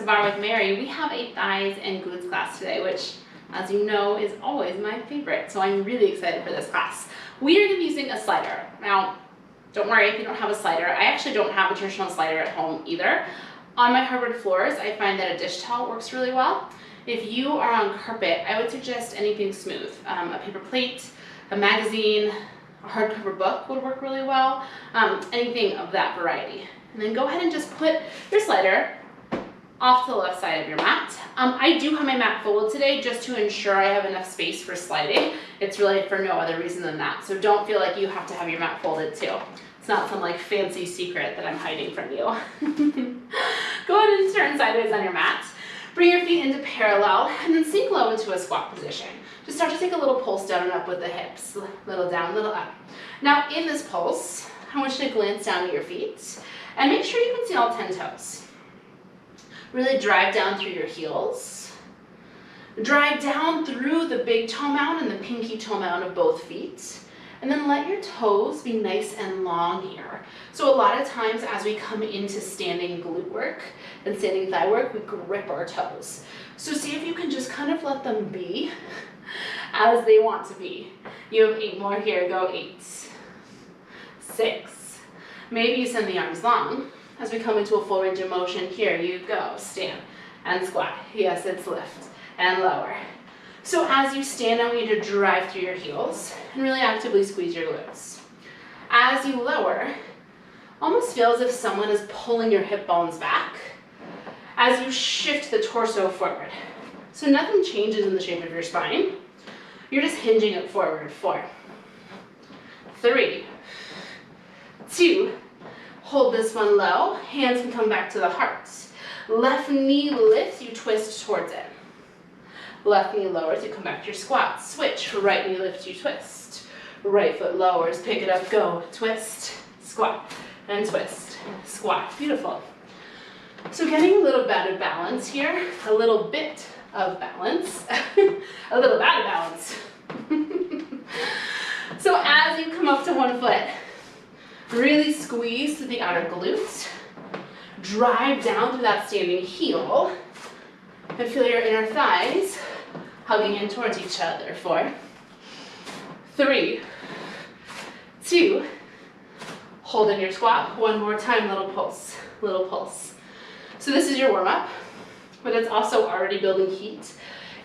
to Bar with Mary. We have a thighs and glutes class today, which, as you know, is always my favorite. So I'm really excited for this class. We are going to be using a slider. Now, don't worry if you don't have a slider. I actually don't have a traditional slider at home either. On my hardwood floors, I find that a dish towel works really well. If you are on carpet, I would suggest anything smooth. A paper plate, a magazine, a hardcover book would work really well. Anything of that variety. And then go ahead and just put your slider off to the left side of your mat. I do have my mat folded today just to ensure I have enough space for sliding. It's really for no other reason than that. So don't feel like you have to have your mat folded too. It's not some like fancy secret that I'm hiding from you. Go ahead and turn sideways on your mat. Bring your feet into parallel and then sink low into a squat position. Just start to take a little pulse down and up with the hips. Little down, little up. Now in this pulse, I want you to glance down at your feet and make sure you can see all 10 toes. Really drive down through your heels. Drive down through the big toe mound and the pinky toe mound of both feet. And then let your toes be nice and long here. So a lot of times as we come into standing glute work and standing thigh work, we grip our toes. So see if you can just kind of let them be as they want to be. You have 8 more here, go 8, 6. Maybe you send the arms long. As we come into a full range of motion, here you go, stand and squat. Yes, it's lift and lower. So as you stand, I want you to drive through your heels and really actively squeeze your glutes. As you lower, almost feel as if someone is pulling your hip bones back as you shift the torso forward. So nothing changes in the shape of your spine. You're just hinging it forward. 4, 3, 2, hold this one low. Hands can come back to the heart. Left knee lifts, you twist towards it. Left knee lowers, you come back to your squat. Switch, right knee lifts, you twist. Right foot lowers, pick it up, go. Twist, squat, and twist, squat. Beautiful. So getting a little bit of balance here, a little bit of balance, a little bit of balance. So as you come up to one foot, really squeeze through the outer glutes. Drive down through that standing heel and feel your inner thighs hugging in towards each other. 4, 3, 2, hold in your squat. One more time, little pulse, little pulse. So this is your warm-up, but it's also already building heat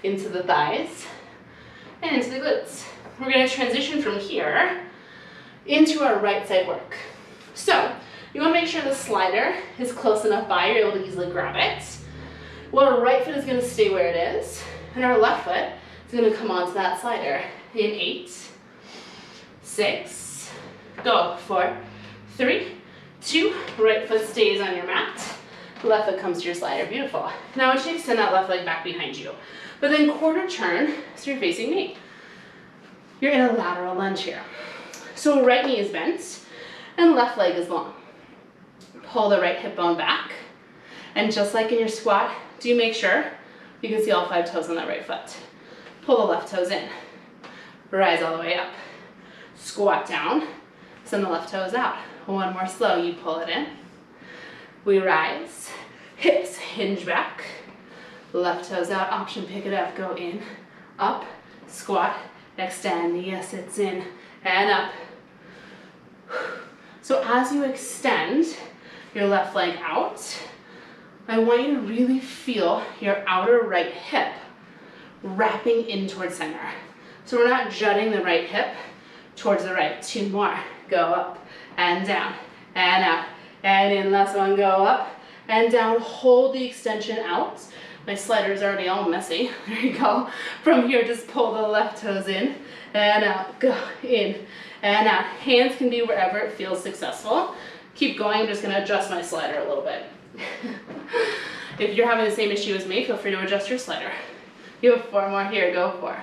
into the thighs and into the glutes. We're going to transition from here into our right side work. So you want to make sure the slider is close enough by, you're able to easily grab it. Well, our right foot is going to stay where it is, and our left foot is going to come onto that slider. In 8, 6, go. 4, 3, 2, right foot stays on your mat. Left foot comes to your slider. Beautiful. Now I want you to extend that left leg back behind you, but then quarter turn so you're facing me. You're in a lateral lunge here. So right knee is bent and left leg is long. Pull the right hip bone back, and just like in your squat, do make sure you can see all 5 toes on that right foot. Pull the left toes in. Rise all the way up. Squat down. Send the left toes out. One more slow. You pull it in. We rise. Hips hinge back. Left toes out. Option pick it up. Go in. Up. Squat. Extend. Yes, it's in. And up. So as you extend your left leg out, I want you to really feel your outer right hip wrapping in towards center. So we're not jutting the right hip towards the right. 2 more. Go up and down and out and in. Last one. Go up and down. Hold the extension out. My slider is already all messy. There you go. From here, just pull the left toes in and out. Go in and out. Hands can be wherever it feels successful. Keep going. I'm just going to adjust my slider a little bit. If you're having the same issue as me, feel free to adjust your slider. You have 4 more here. Go. 4,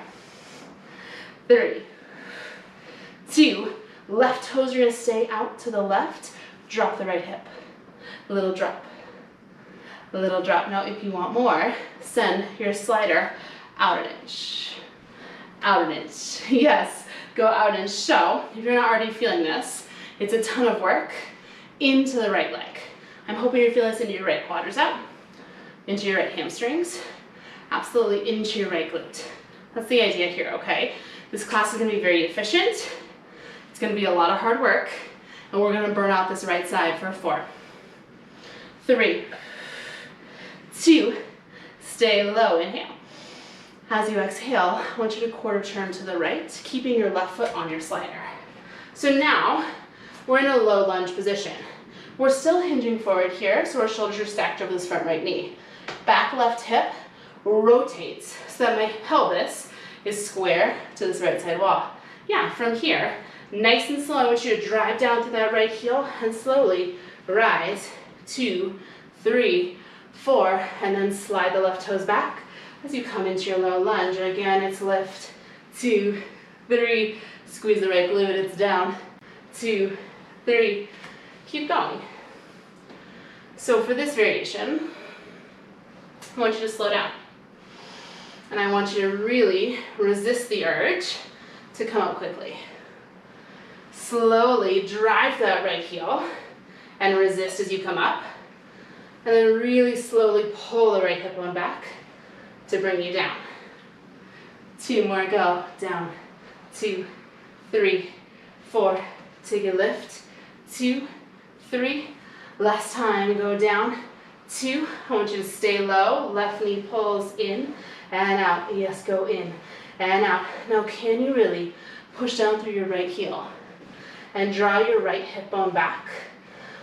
3, 2. Left toes are going to stay out to the left. Drop the right hip. A little drop. A little drop. Now if you want more, send your slider out an inch. Out an inch. Yes. Go out an inch. So if you're not already feeling this, it's a ton of work into the right leg. I'm hoping you're feeling this into your right quadriceps. into your right hamstrings, absolutely into your right glute. That's the idea here, okay? This class is gonna be very efficient. It's gonna be a lot of hard work, and we're gonna burn out this right side for 4, 3, 2, stay low, inhale. As you exhale, I want you to quarter turn to the right, keeping your left foot on your slider. So now, we're in a low lunge position. We're still hinging forward here, so our shoulders are stacked over this front right knee. Back left hip rotates so that my pelvis is square to this right side wall. Yeah, from here, nice and slow, I want you to drive down to that right heel and slowly rise, 2, 3, 4, and then slide the left toes back as you come into your low lunge. Again, it's lift, 2, 3, squeeze the right glute, it's down, 2, 3, keep going. So for this variation, I want you to slow down. And I want you to really resist the urge to come up quickly. Slowly drive that right heel and resist as you come up. And then really slowly pull the right hip bone back to bring you down. 2 more, go, down, 2, 3, 4, take a lift, 2, 3, last time, go down, 2, I want you to stay low, left knee pulls in and out, yes, go in and out. Now can you really push down through your right heel and draw your right hip bone back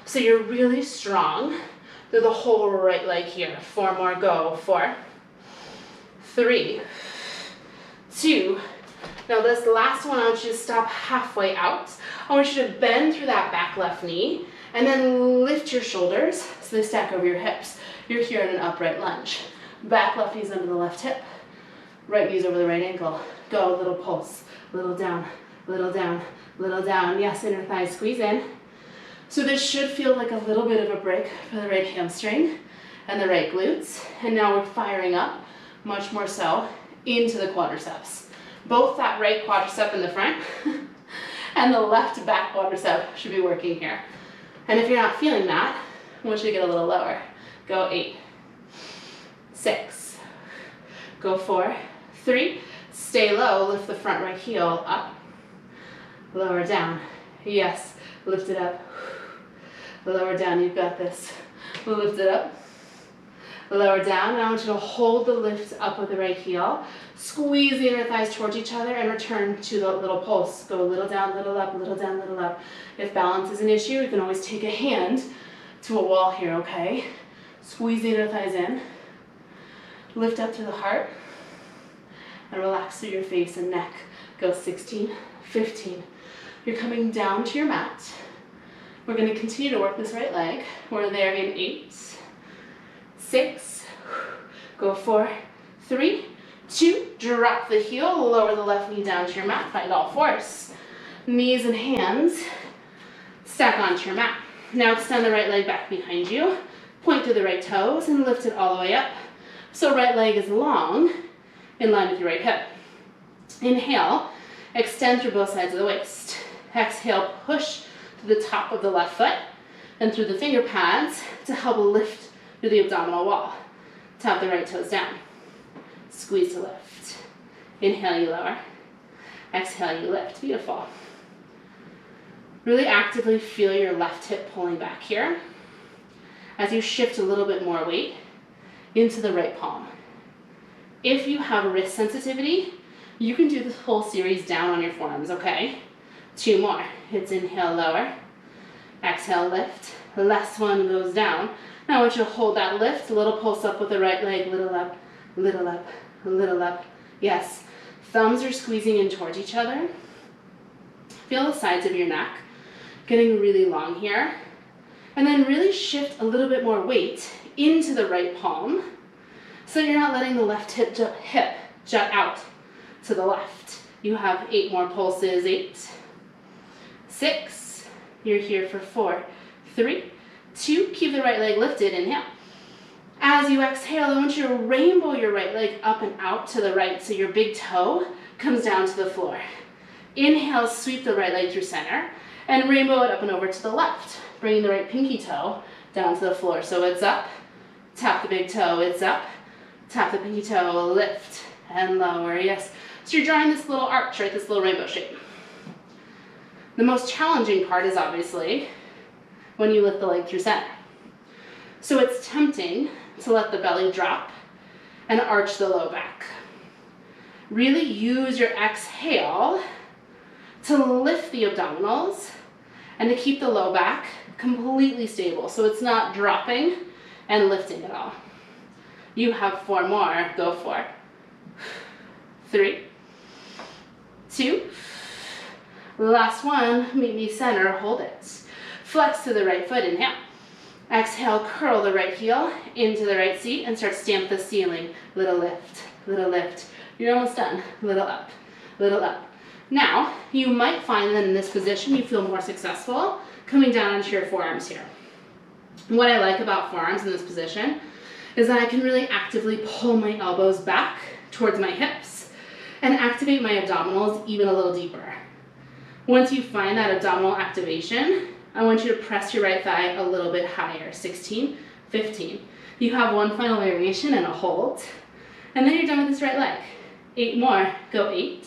so you're really strong through the whole right leg here. 4 more, go, 4, 3, 2, now this last one, I want you to stop halfway out. I want you to bend through that back left knee and then lift your shoulders so they stack over your hips. You're here in an upright lunge. Back left knee's under the left hip, right knee's over the right ankle. Go, little pulse, little down, little down, little down. Yes, inner thigh squeeze in. So this should feel like a little bit of a break for the right hamstring and the right glutes. And now we're firing up, much more so, into the quadriceps. Both that right quadricep in the front and the left back quadricep should be working here. And if you're not feeling that, I want you to get a little lower. Go 8, 6, go 4, 3, stay low, lift the front right heel up, lower down, yes, lift it up, lower down, you've got this, lift it up, lower down. Now I want you to hold the lift up with the right heel, squeeze the inner thighs towards each other and return to the little pulse. Go a little down, little up, little down, little up. If balance is an issue, you can always take a hand to a wall here, okay? Squeeze the inner thighs in, lift up to the heart, and relax through your face and neck. Go 16, 15. You're coming down to your mat. We're gonna continue to work this right leg. We're there in 8, 6, go 4, 3, 2, drop the heel, lower the left knee down to your mat, find all fours. Knees and hands stack onto your mat. Now extend the right leg back behind you, point to the right toes and lift it all the way up. So right leg is long, in line with your right hip. Inhale, extend through both sides of the waist. Exhale, push to the top of the left foot and through the finger pads to help lift through the abdominal wall. Tap the right toes down. Squeeze to lift. Inhale, you lower. Exhale, you lift. Beautiful. Really actively feel your left hip pulling back here as you shift a little bit more weight into the right palm. If you have wrist sensitivity, you can do this whole series down on your forearms, okay? 2 more. It's inhale, lower. Exhale, lift. The last one goes down. Now I want you to hold that lift, a little pulse up with the right leg, little up, little up, little up. Yes, thumbs are squeezing in towards each other. Feel the sides of your neck getting really long here. And then really shift a little bit more weight into the right palm so you're not letting the left hip jut out to the left. You have 8 more pulses, 8, 6, you're here for 4, 3, 2, keep the right leg lifted, inhale. As you exhale, I want you to rainbow your right leg up and out to the right so your big toe comes down to the floor. Inhale, sweep the right leg through center and rainbow it up and over to the left, bringing the right pinky toe down to the floor. So it's up, Tap the big toe, it's up. Tap the pinky toe, lift and lower, yes. So you're drawing this little arch, right, this little rainbow shape. The most challenging part is obviously when you lift the leg through center. So it's tempting to let the belly drop and arch the low back. Really use your exhale to lift the abdominals and to keep the low back completely stable so it's not dropping and lifting at all. You have 4 more, go for it. 3, 2, last one, meet me center, hold it. Flex to the right foot, inhale. Exhale, curl the right heel into the right seat and start stamp the ceiling. Little lift, little lift. You're almost done. Little up, little up. Now, you might find that in this position you feel more successful coming down onto your forearms here. What I like about forearms in this position is that I can really actively pull my elbows back towards my hips and activate my abdominals even a little deeper. Once you find that abdominal activation, I want you to press your right thigh a little bit higher. 16, 15. You have one final variation and a hold. And then you're done with this right leg. 8 more. Go 8,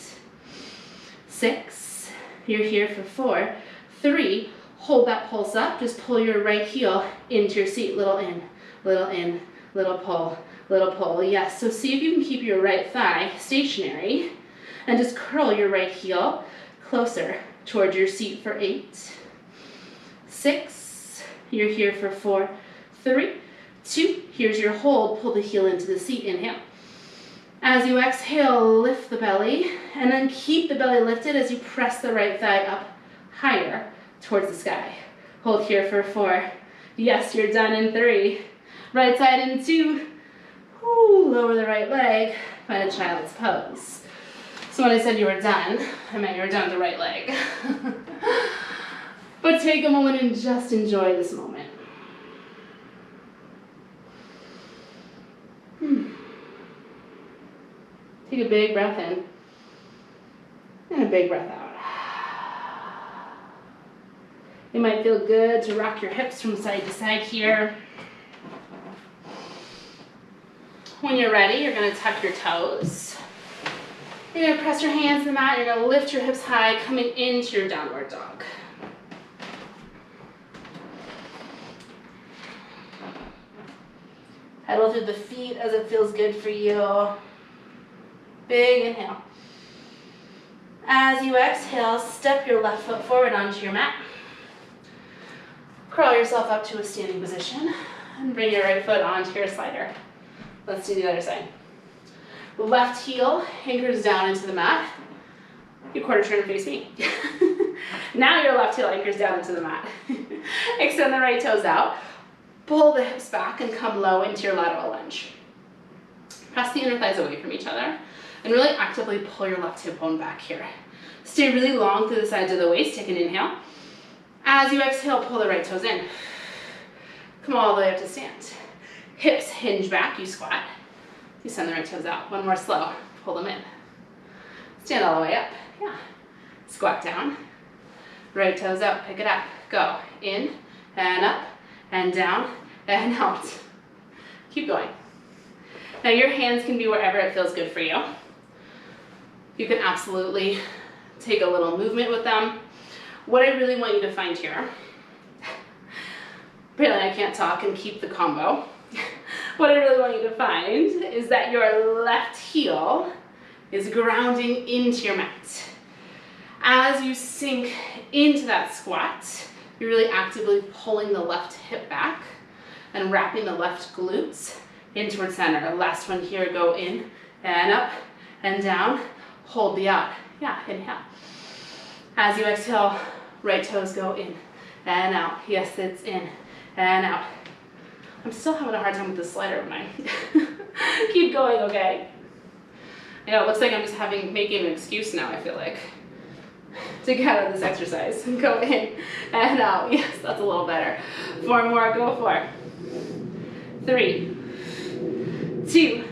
6. You're here for 4, 3. Hold that pulse up. Just pull your right heel into your seat. Little in, little pull, little pull. Yes, so see if you can keep your right thigh stationary and just curl your right heel closer towards your seat for 8, 6, you're here for 4, 3, 2, here's your hold, pull the heel into the seat, inhale. As you exhale, lift the belly, and then keep the belly lifted as you press the right thigh up higher towards the sky. Hold here for 4, yes, you're done in 3, right side in 2, ooh, lower the right leg, find a child's pose. So when I said you were done, I meant you were done with the right leg. But take a moment and just enjoy this moment. Take a big breath in and a big breath out. It might feel good to rock your hips from side to side here. When you're ready, you're going to tuck your toes. You're going to press your hands to the mat. You're going to lift your hips high, coming into your downward dog. Pedal through the feet as it feels good for you. Big inhale. As you exhale, step your left foot forward onto your mat. Curl yourself up to a standing position and bring your right foot onto your slider. Let's do the other side. Left heel anchors down into the mat. You quarter turn and face me. Now your left heel anchors down into the mat. Extend the right toes out. Pull the hips back and come low into your lateral lunge. Press the inner thighs away from each other and really actively pull your left hip bone back here. Stay really long through the sides of the waist. Take an inhale. As you exhale, pull the right toes in. Come all the way up to stand. Hips hinge back, you squat. You send the right toes out. One more slow, pull them in. Stand all the way up, yeah. Squat down. Right toes up, pick it up. Go in and up and down and out. Keep going. Now your hands can be wherever it feels good for you. You can absolutely take a little movement with them. What I really want you to find here, apparently I can't talk and keep the combo. What I really want you to find is that your left heel is grounding into your mat. As you sink into that squat, you're really actively pulling the left hip back and wrapping the left glutes in towards center. Last one here, go in and up and down. Hold the out. Yeah, inhale. As you exhale, right toes go in and out. Yes, it's in and out. I'm still having a hard time with this slider of mine. Keep going, okay? You know, it looks like I'm just making an excuse now, I feel like, to get out of this exercise. Go in and out. Yes, that's a little better. 4 more, go for it. 3, 2,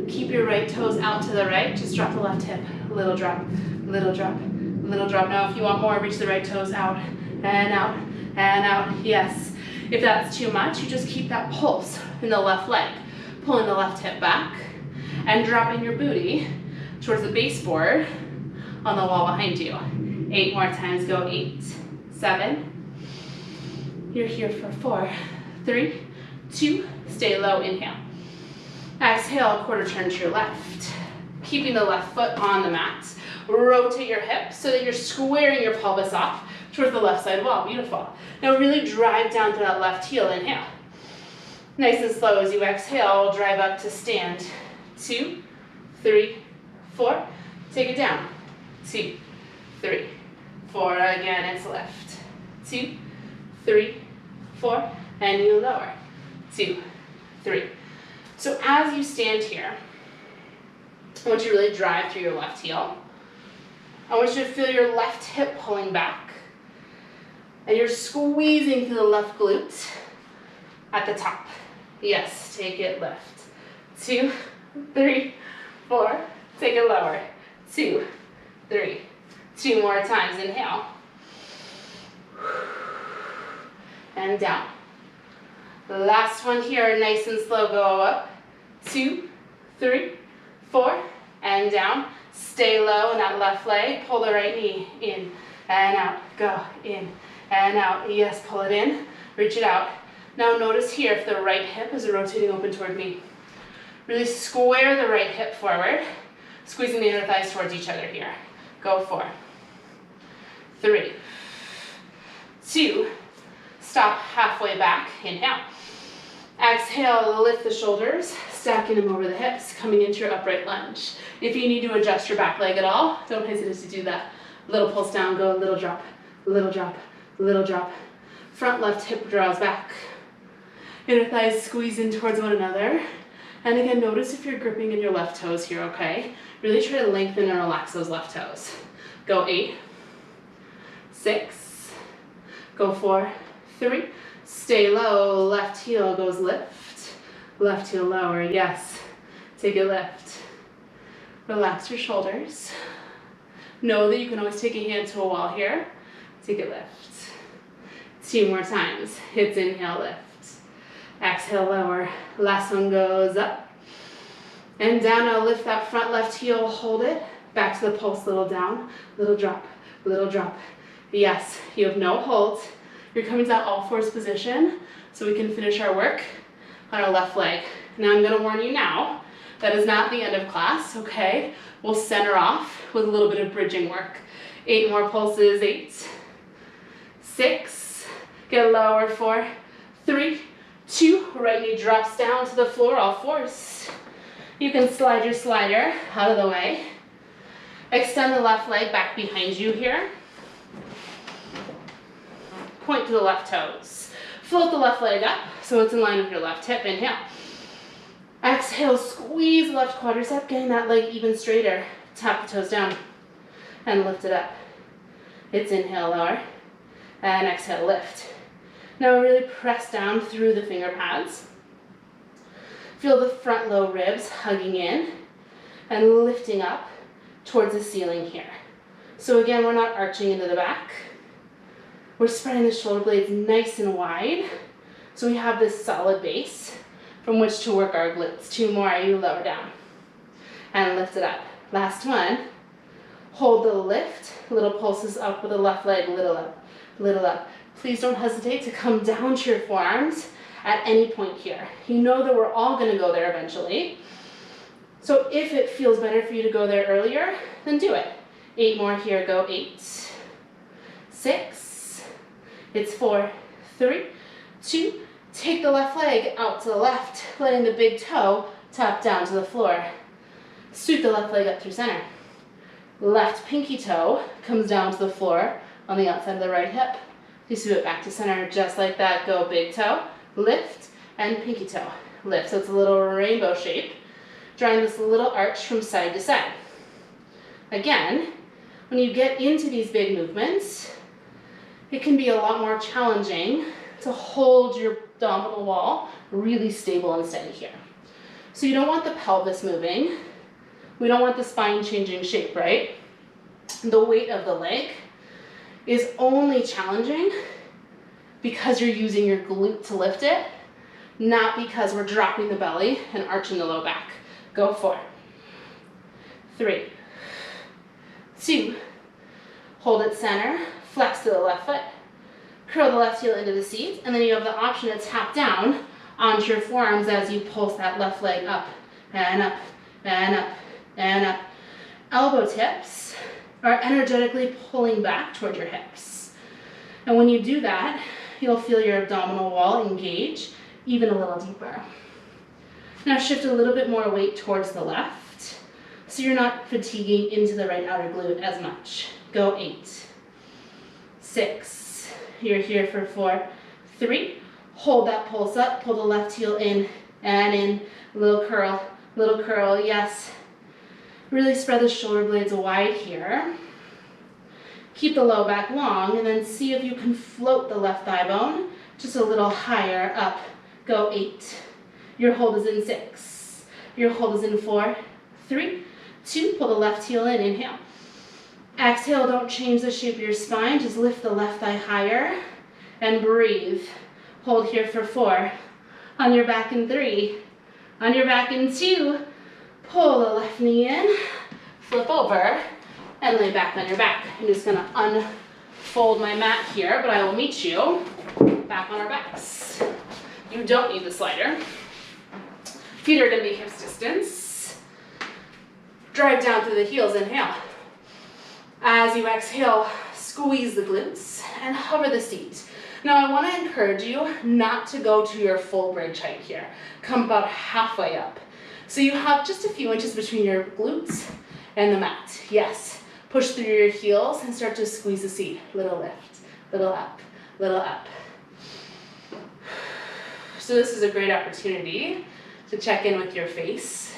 keep your right toes out to the right. Just drop the left hip. Little drop, little drop, little drop. Now if you want more, reach the right toes out and out and out. Yes. If that's too much, you just keep that pulse in the left leg, pulling the left hip back and dropping your booty towards the baseboard on the wall behind you. 8 more times, go 8, 7. You're here for 4, 3, 2, stay low, inhale. Exhale, quarter turn to your left. Keeping the left foot on the mat. Rotate your hips so that you're squaring your pelvis off towards the left side wall. Beautiful. Now really drive down to that left heel, inhale. Nice and slow as you exhale, drive up to stand. 2, 3, 4. Take it down. 2, 3, 4. Again, it's lift. 2, 3, 4. And you lower. 2, 3. So as you stand here, I want you to really drive through your left heel. I want you to feel your left hip pulling back. And you're squeezing through the left glute at the top. Yes, take it lift. 2, 3, 4. Take it lower. 2, 3. 2 more times. Inhale. And down. The last one here, nice and slow, go up. 2, 3, 4, and down. Stay low in that left leg. Pull the right knee in and out. Go in and out. Yes, pull it in. Reach it out. Now notice here if the right hip is rotating open toward me. Really square the right hip forward, squeezing the inner thighs towards each other here. Go 4, 3, 2, stop halfway back. Inhale. Exhale, lift the shoulders, stacking them over the hips, coming into your upright lunge. If you need to adjust your back leg at all, don't hesitate to do that. Little pulse down, go little drop, little drop, little drop. Front left hip draws back. Inner thighs squeeze in towards one another. And again, notice if you're gripping in your left toes here, okay? Really try to lengthen and relax those left toes. Go 8, 6, go 4, 3, stay low, left heel goes lift, left heel lower, yes, take it lift. Relax your shoulders. Know that you can always take a hand to a wall here, take it lift. 2 more times, hips inhale, lift. Exhale, lower, last one goes up. And down, now lift that front left heel, hold it, back to the pulse, little down, little drop, little drop. Yes, you have no hold. You're coming to all fours position so we can finish our work on our left leg. Now I'm gonna warn you now, that is not the end of class, okay? We'll center off with a little bit of bridging work. 8 more pulses, 8, 6, get lower, 4, 3, 2, right knee drops down to the floor, all fours. You can slide your slider out of the way. Extend the left leg back behind you here. Point to the left toes. Float the left leg up so it's in line with your left hip. Inhale. Exhale, squeeze the left quadricep, getting that leg even straighter. Tap the toes down and lift it up. It's inhale, lower, and exhale, lift. Now really press down through the finger pads. Feel the front low ribs hugging in and lifting up towards the ceiling here. So again, we're not arching into the back. We're spreading the shoulder blades nice and wide so we have this solid base from which to work our glutes. 2 more, you lower down and lift it up. Last one, hold the lift, little pulses up with the left leg, little up, little up. Please don't hesitate to come down to your forearms at any point here. You know that we're all gonna go there eventually. So if it feels better for you to go there earlier, then do it. 8 more here, go 8, 6, it's 4, 3, 2, take the left leg out to the left, letting the big toe tap down to the floor. Sweep the left leg up through center. Left pinky toe comes down to the floor on the outside of the right hip. You sweep it back to center, just like that. Go big toe, lift, and pinky toe, lift. So it's a little rainbow shape, drawing this little arch from side to side. Again, when you get into these big movements, it can be a lot more challenging to hold your abdominal wall really stable and steady here. So you don't want the pelvis moving. We don't want the spine changing shape, right? The weight of the leg is only challenging because you're using your glute to lift it, not because we're dropping the belly and arching the low back. Go 4, 3, 2, hold it center, flex to the left foot, curl the left heel into the seat, and then you have the option to tap down onto your forearms as you pulse that left leg up and up and up and up. Elbow tips are energetically pulling back toward your hips. And when you do that, you'll feel your abdominal wall engage even a little deeper. Now shift a little bit more weight towards the left so you're not fatiguing into the right outer glute as much. Go 8, 6, you're here for 4, 3, hold that pulse up, pull the left heel in and in, little curl, yes. Really spread the shoulder blades wide here. Keep the low back long and then see if you can float the left thigh bone just a little higher up. Go 8. Your hold is in 6. Your hold is in 4, 3, 2. Pull the left heel in, inhale. Exhale, don't change the shape of your spine. Just lift the left thigh higher and breathe. Hold here for 4. On your back in 3. On your back in 2. Pull the left knee in, flip over, and lay back on your back. I'm just gonna unfold my mat here, but I will meet you back on our backs. You don't need the slider. Feet are gonna be hips distance. Drive down through the heels, inhale. As you exhale, squeeze the glutes and hover the seat. Now I wanna encourage you not to go to your full bridge height here. Come about halfway up. So you have just a few inches between your glutes and the mat. Yes, push through your heels and start to squeeze the seat. Little lift, little up, little up. So this is a great opportunity to check in with your face,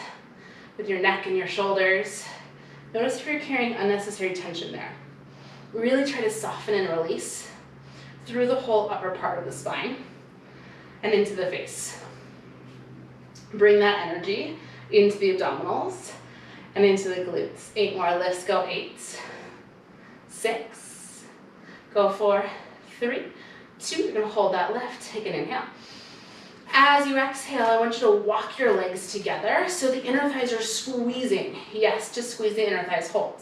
with your neck and your shoulders. Notice if you're carrying unnecessary tension there. Really try to soften and release through the whole upper part of the spine and into the face. Bring that energy into the abdominals and into the glutes. 8 more lifts, go 8, 6, go 4, 3, 2. You're gonna hold that lift, take an inhale. As you exhale, I want you to walk your legs together so the inner thighs are squeezing. Yes, just squeeze the inner thighs, hold.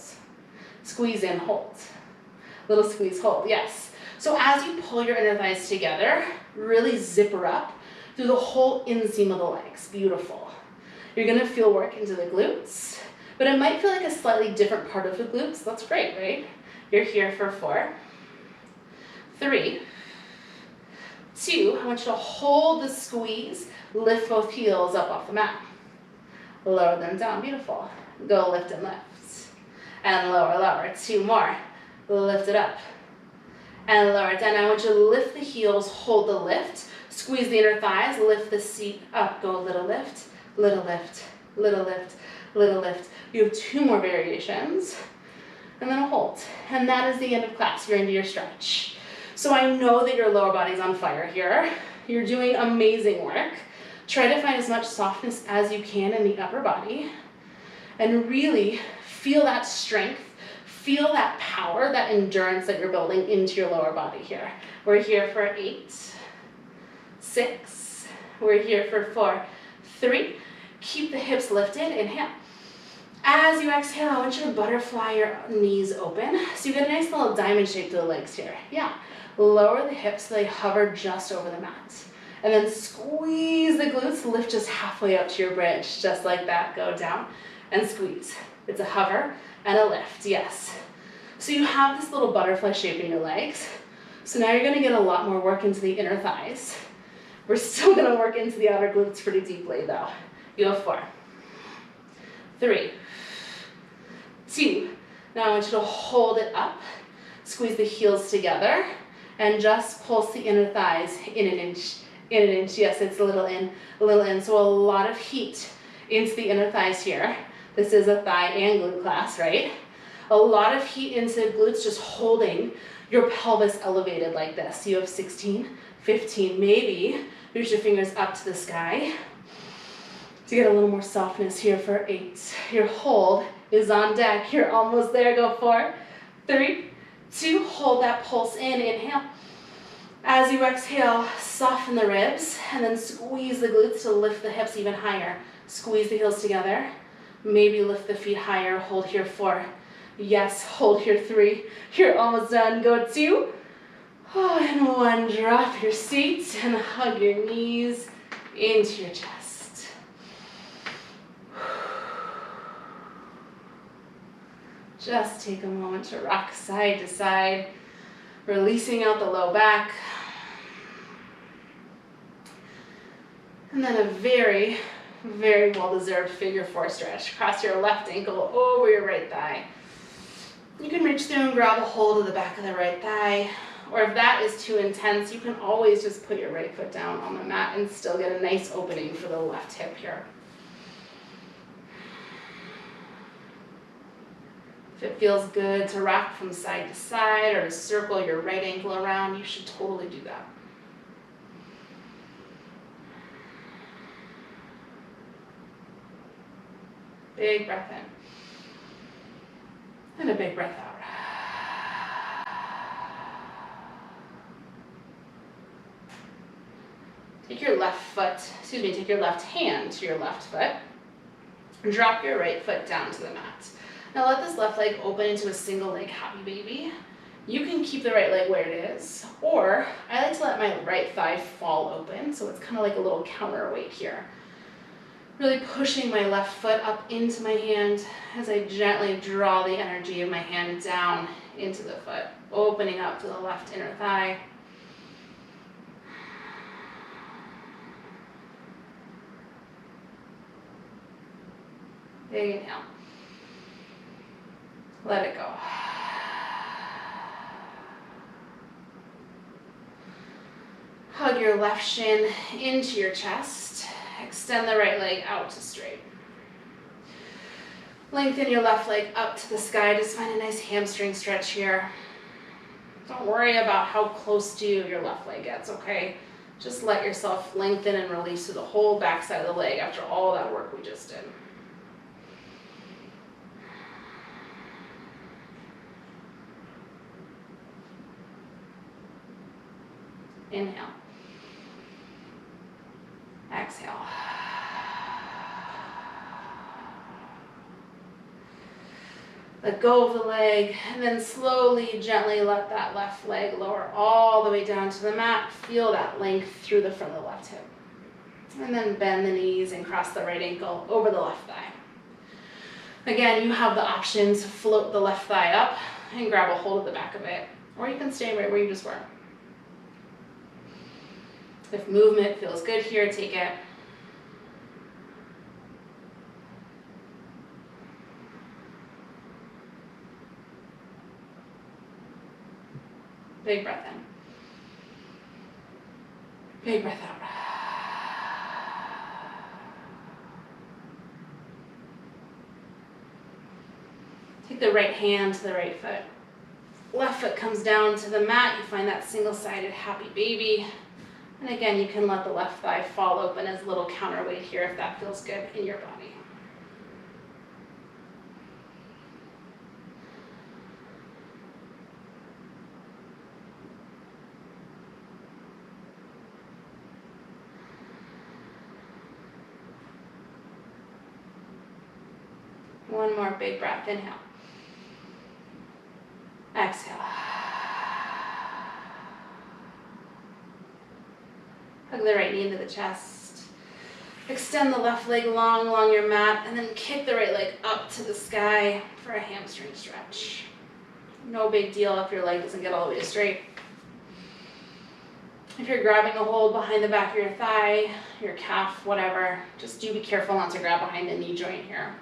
Squeeze in, hold. Little squeeze, hold, yes. So as you pull your inner thighs together, really zipper up through the whole inseam of the legs. Beautiful. You're gonna feel work into the glutes, but it might feel like a slightly different part of the glutes. That's great, right? You're here for 4, 3, 2. I want you to hold the squeeze, lift both heels up off the mat. Lower them down, beautiful. Go lift and lift. And lower, lower, 2 more. Lift it up. And lower it down. I want you to lift the heels, hold the lift, squeeze the inner thighs, lift the seat up, go little lift, little lift, little lift, little lift. You have 2 more variations, and then a hold. And that is the end of class. You're into your stretch. So I know that your lower body's on fire here. You're doing amazing work. Try to find as much softness as you can in the upper body, and really feel that strength, feel that power, that endurance that you're building into your lower body here. We're here for 8, 6, we're here for 4, 3, keep the hips lifted, inhale. As you exhale, I want you to butterfly your knees open, so you get a nice little diamond shape to the legs here. Yeah, lower the hips so they hover just over the mat. And then squeeze the glutes, lift just halfway up to your bridge, just like that, go down and squeeze. It's a hover and a lift, yes. So you have this little butterfly shape in your legs. So now you're gonna get a lot more work into the inner thighs. We're still gonna work into the outer glutes pretty deeply though. You have 4, 3, 2. Now I want you to hold it up, squeeze the heels together, and just pulse the inner thighs in an inch, yes, it's a little in, so a lot of heat into the inner thighs here. This is a thigh and glute class, right? A lot of heat into the glutes, just holding your pelvis elevated like this. You have 16, 15, maybe reach your fingers up to the sky to get a little more softness here for 8. Your hold is on deck. You're almost there. Go 4, 3, 2. Hold that pulse in. Inhale. As you exhale, soften the ribs and then squeeze the glutes to lift the hips even higher. Squeeze the heels together. Maybe lift the feet higher. Hold here 4. Yes, hold here 3. You're almost done. Go 2. Oh, and 1. Drop your seat and hug your knees into your chest. Just take a moment to rock side to side, releasing out the low back. And then a very, very well-deserved figure 4 stretch. Cross your left ankle over your right thigh. You can reach through and grab a hold of the back of the right thigh. Or if that is too intense, you can always just put your right foot down on the mat and still get a nice opening for the left hip here. If it feels good to rock from side to side or to circle your right ankle around, you should totally do that. Big breath in. And a big breath out. Take your take your left hand to your left foot. And drop your right foot down to the mat. Now let this left leg open into a single leg happy baby. You can keep the right leg where it is, or I like to let my right thigh fall open, so it's kind of like a little counterweight here. Really pushing my left foot up into my hand as I gently draw the energy of my hand down into the foot, opening up to the left inner thigh. Big inhale. Let it go. Hug your left shin into your chest. Extend the right leg out to straight. Lengthen your left leg up to the sky. Just find a nice hamstring stretch here. Don't worry about how close to you your left leg gets, okay? Just let yourself lengthen and release through the whole back side of the leg after all that work we just did. Inhale. Exhale. Let go of the leg, and then slowly, gently let that left leg lower all the way down to the mat. Feel that length through the front of the left hip. And then bend the knees and cross the right ankle over the left thigh. Again, you have the option to float the left thigh up and grab a hold of the back of it, or you can stay right where you just were. If movement feels good here, take it. Big breath in. Big breath out. Take the right hand to the right foot. Left foot comes down to the mat. You find that single-sided happy baby. And again, you can let the left thigh fall open as a little counterweight here if that feels good in your body. One more big breath. Inhale. Exhale. Hug the right knee into the chest. Extend the left leg long along your mat, and then kick the right leg up to the sky for a hamstring stretch. No big deal if your leg doesn't get all the way straight. If you're grabbing a hold behind the back of your thigh, your calf, whatever, just do be careful not to grab behind the knee joint here.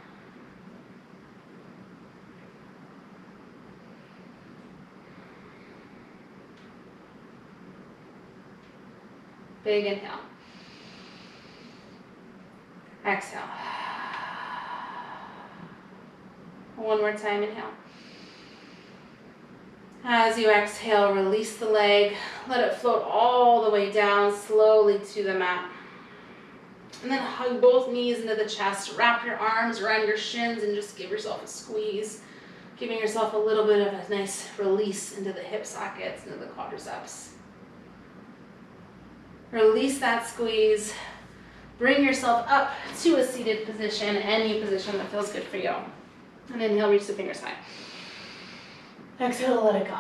Big inhale. Exhale. One more time, inhale. As you exhale, release the leg. Let it float all the way down slowly to the mat. And then hug both knees into the chest. Wrap your arms around your shins and just give yourself a squeeze. Giving yourself a little bit of a nice release into the hip sockets, into the quadriceps. Release that squeeze. Bring yourself up to a seated position, any position that feels good for you. And inhale, reach the fingers high. Exhale, let it go.